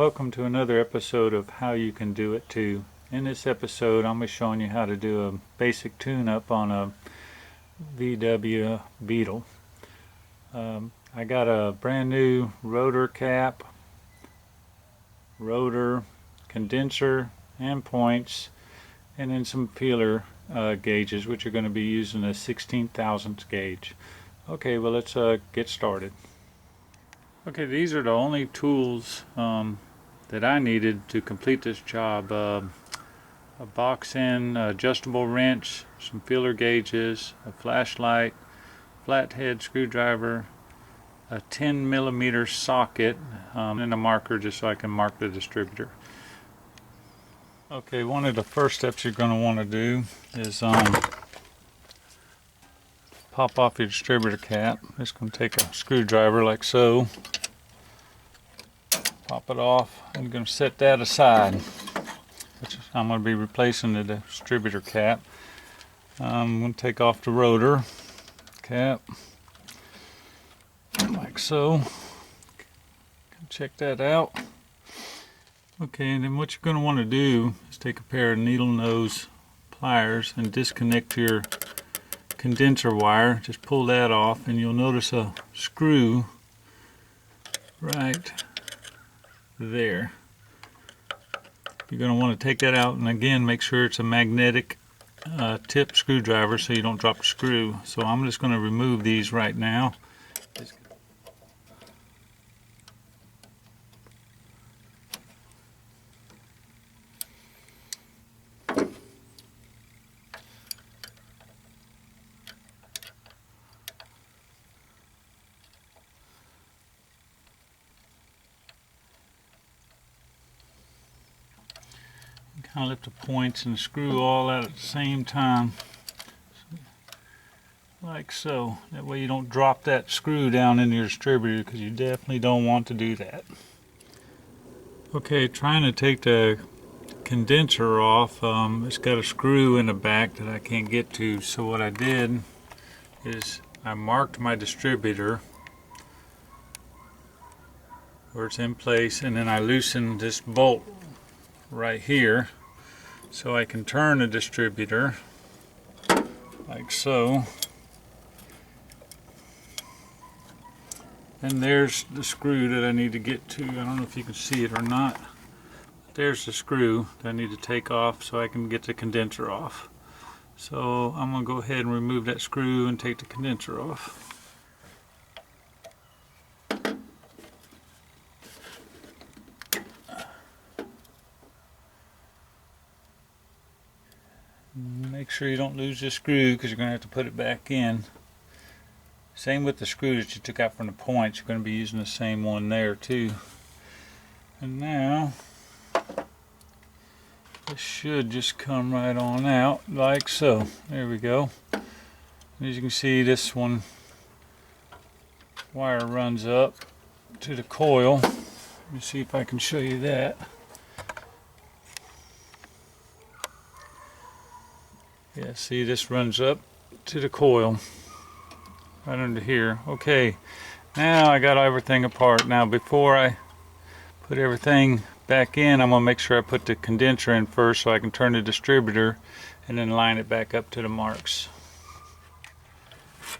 welcome to another episode of How You Can Do It Too. In this episode I'm going to be showing you how to do a basic tune-up on a VW Beetle. I got a brand new rotor cap, rotor, condenser, and points, and then some feeler gauges, which are going to be using a 16 thousandths gauge. Okay, well let's get started. Okay, these are the only tools that I needed to complete this job. A box end adjustable wrench, some feeler gauges, a flashlight, flathead screwdriver, a 10mm socket, and a marker just so I can mark the distributor. Okay, one of the first steps you're going to want to do is pop off your distributor cap. Just going to take a screwdriver like so. Pop it off. I'm going to set that aside, which I'm going to be replacing the distributor cap. I'm going to take off the rotor cap like so. Check that out. Okay, and then what you're going to want to do is take a pair of needle nose pliers and disconnect your condenser wire. Just pull that off and you'll notice a screw right there. You're going to want to take that out, and again make sure it's a magnetic tip screwdriver so you don't drop the screw. So I'm just going to remove these right now. Kind of lift the points and screw all out at the same time, like so. That way you don't drop that screw down in your distributor, because you definitely don't want to do that. Okay, trying to take the condenser off, it's got a screw in the back that I can't get to, so what I did is I marked my distributor where it's in place, and then I loosened this bolt right here so I can turn the distributor like so. And there's the screw that I need to get to. I don't know if you can see it or not. There's the screw that I need to take off so I can get the condenser off. So I'm going to go ahead and remove that screw and take the condenser off. Make sure you don't lose the screw, because you're going to have to put it back in. Same with the screw that you took out from the points. You're going to be using the same one there too. And now this should just come right on out like so. There we go. As you can see, this one wire runs up to the coil. Let me see if I can show you that. Yeah, see, this runs up to the coil right under here. Okay, now I got everything apart. Now before I put everything back in, I'm going to make sure I put the condenser in first so I can turn the distributor and then line it back up to the marks.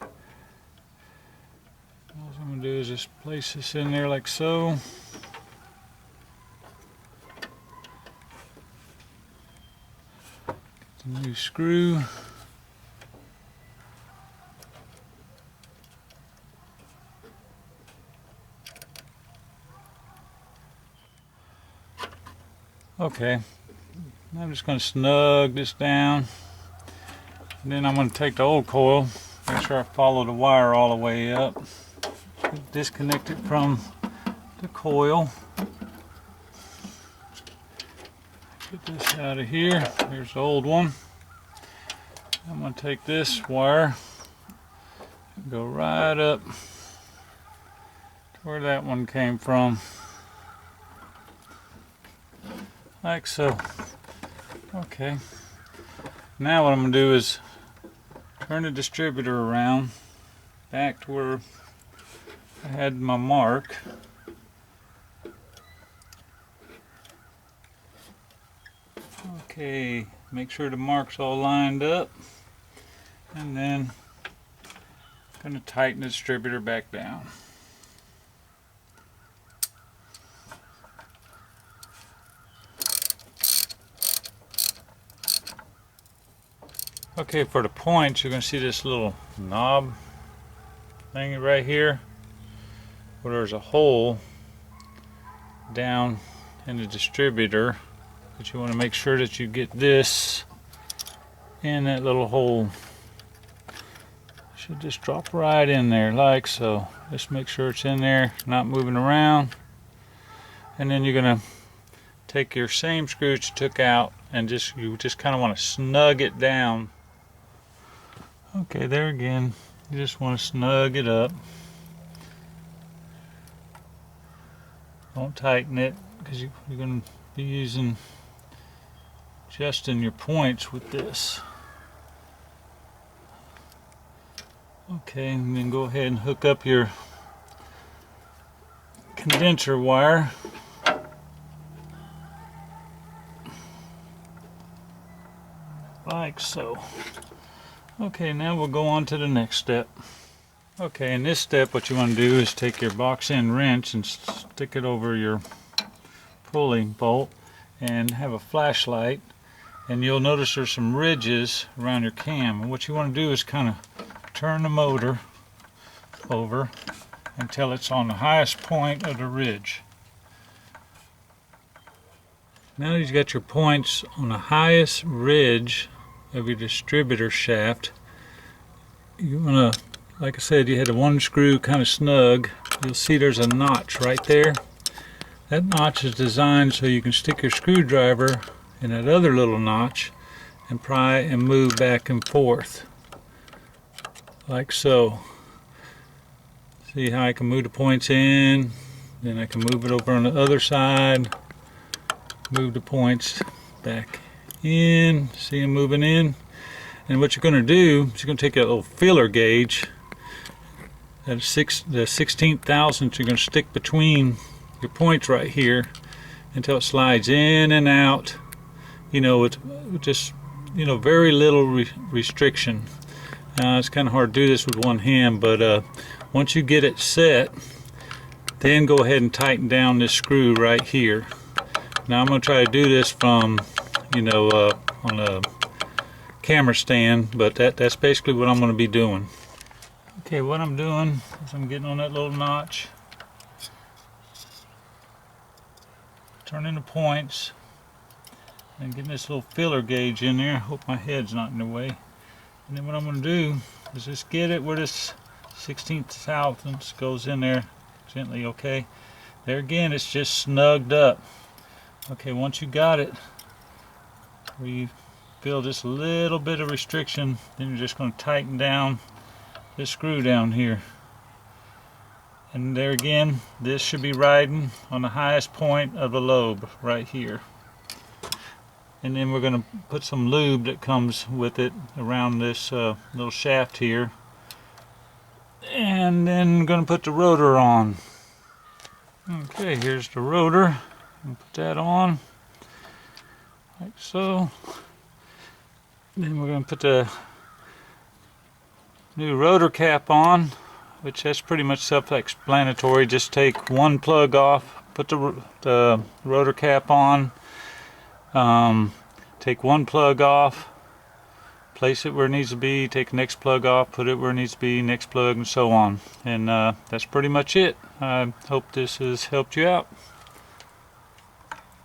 All I'm going to do is just place this in there like so. New screw. Okay, I'm just going to snug this down, and then I'm going to take the old coil, make sure I follow the wire all the way up, disconnect it from the coil. Get this out of here. Here's the old one. I'm going to take this wire and go right up to where that one came from, like so. Okay, now what I'm going to do is turn the distributor around back to where I had my mark. Okay, make sure the mark's all lined up, and then I'm going to tighten the distributor back down. Okay, for the points, you're going to see this little knob thing right here, where there's a hole down in the distributor, but you want to make sure that you get this in that little hole. Should just drop right in there like so. Just make sure it's in there, not moving around. And then you're going to take your same screws you took out and you just kind of want to snug it down. Okay, there again, you just want to snug it up. Don't tighten it, because you're going to be using adjusting your points with this. Okay, and then go ahead and hook up your condenser wire. Like so. Okay, now we'll go on to the next step. Okay, in this step what you want to do is take your box end wrench and stick it over your pulley bolt and have a flashlight, and you'll notice there's some ridges around your cam, and what you want to do is kind of turn the motor over until it's on the highest point of the ridge. Now you've got your points on the highest ridge of your distributor shaft. You want to, like I said, you had the one screw kind of snug. You'll see there's a notch right there. That notch is designed so you can stick your screwdriver in that other little notch and pry and move back and forth like so. See how I can move the points in, then I can move it over on the other side, move the points back in, see them moving in. And what you're going to do is you're going to take a little feeler gauge, the 16th thousandth, you're going to stick between your points right here until it slides in and out, you know, with just, you know, very little restriction. It's kind of hard to do this with one hand, but once you get it set, then go ahead and tighten down this screw right here. Now I'm going to try to do this from, you know, on a camera stand, but that's basically what I'm going to be doing. Okay, what I'm doing is I'm getting on that little notch, turning the points, and getting this little filler gauge in there. Hope my head's not in the way. And then what I'm going to do is just get it where this 16th thousandths goes in there gently. Okay, there again, it's just snugged up. Okay, once you got it where you feel just a little bit of restriction, then you're just going to tighten down this screw down here. And there again, this should be riding on the highest point of the lobe right here. And then we're going to put some lube that comes with it around this little shaft here. And then I'm going to put the rotor on. Okay, here's the rotor. I'll put that on like so. Then we're going to put the new rotor cap on, which that's pretty much self-explanatory. Just take one plug off, put the rotor cap on, take one plug off, place it where it needs to be, take the next plug off, put it where it needs to be, next plug, and so on. And that's pretty much it. I hope this has helped you out.